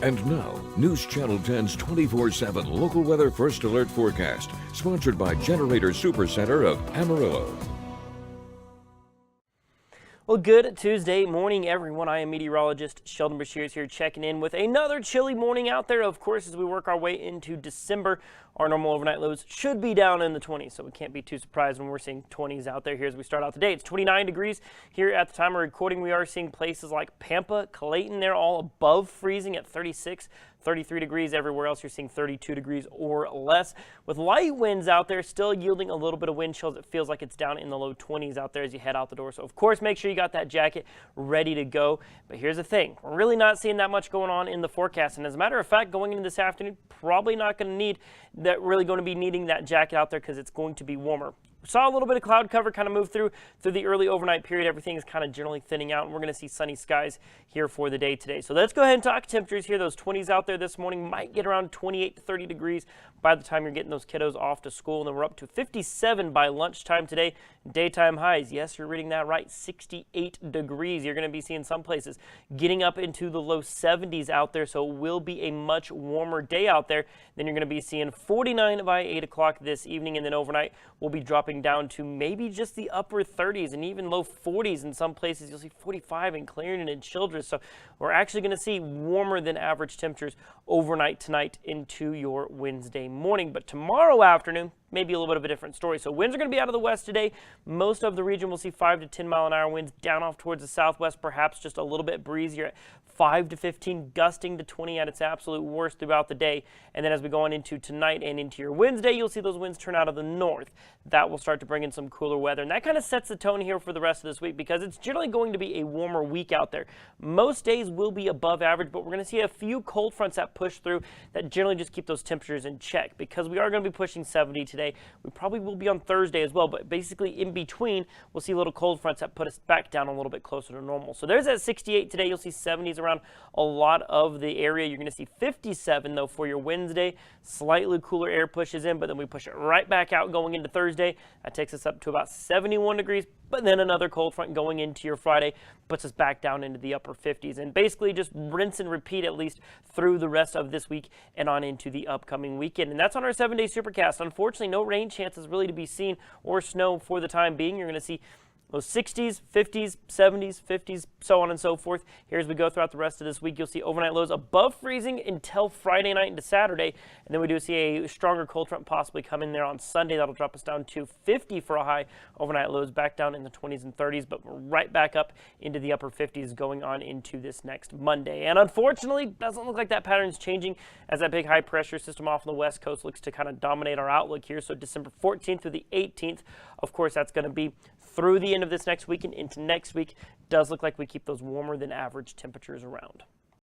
And now, News Channel 10's 24/7 local weather first alert forecast, sponsored by Generator Supercenter of Amarillo. Well, good Tuesday morning, everyone. I am meteorologist Sheldon Beshears here checking in with another chilly morning out there. Of course, as we work our way into December, our normal overnight lows should be down in the 20s, so we can't be too surprised when we're seeing 20s out there here as we start out the day. It's 29 degrees here at the time of recording. We are seeing places like Pampa, Clayton, they're all above freezing at 36. 33 degrees everywhere else. You're seeing 32 degrees or less. With light winds out there, still yielding a little bit of wind chills. It feels like it's down in the low 20s out there as you head out the door. So, of course, make sure you got that jacket ready to go. But here's the thing. We're really not seeing that much going on in the forecast. And as a matter of fact, going into this afternoon, probably not going to need that, really going to be needing that jacket out there because it's going to be warmer. Saw a little bit of cloud cover kind of move through the early overnight period. Everything is kind of generally thinning out, and we're going to see sunny skies here for the day today. So let's go ahead and talk temperatures here. Those 20s out there this morning might get around 28 to 30 degrees by the time you're getting those kiddos off to school. And then we're up to 57 by lunchtime today. Daytime highs, yes, you're reading that right, 68 degrees. You're going to be seeing some places getting up into the low 70s out there, so it will be a much warmer day out there. Then you're going to be seeing 49 by 8 o'clock this evening, and then overnight we'll be dropping down to maybe just the upper 30s and even low 40s in some places. You'll see 45 in Clarendon and Childress. So we're actually going to see warmer than average temperatures overnight tonight into your Wednesday morning. But tomorrow afternoon, maybe a little bit of a different story. So winds are going to be out of the west today. Most of the region will see 5 to 10 mile an hour winds down off towards the southwest, perhaps just a little bit breezier at 5 to 15, gusting to 20 at its absolute worst throughout the day. And then as we go on into tonight and into your Wednesday, you'll see those winds turn out of the north. That will start to bring in some cooler weather. And that kind of sets the tone here for the rest of this week because it's generally going to be a warmer week out there. Most days will be above average, but we're going to see a few cold fronts that push through that generally just keep those temperatures in check because we are going to be pushing 70 today. We probably will be on Thursday as well, but basically in between, we'll see little cold fronts that put us back down a little bit closer to normal. So there's that 68 today. You'll see 70s around a lot of the area. You're going to see 57 though for your Wednesday. Slightly cooler air pushes in, but then we push it right back out going into Thursday. That takes us up to about 71 degrees, but then another cold front going into your Friday puts us back down into the upper 50s. And basically just rinse and repeat at least through the rest of this week and on into the upcoming weekend. And that's on our 7-day supercast. Unfortunately, no rain chances really to be seen or snow for the time being. You're going to see those 60s, 50s, 70s, 50s, so on and so forth. Here as we go throughout the rest of this week, you'll see overnight lows above freezing until Friday night into Saturday. And then we do see a stronger cold front possibly come in there on Sunday. That'll drop us down to 50 for a high. Overnight lows back down in the 20s and 30s, but we're right back up into the upper 50s going on into this next Monday. And unfortunately, doesn't look like that pattern's changing as that big high pressure system off on the west coast looks to kind of dominate our outlook here. So December 14th through the 18th, of course, that's going to be through the end of this next week and into next week. Does look like we keep those warmer than average temperatures around.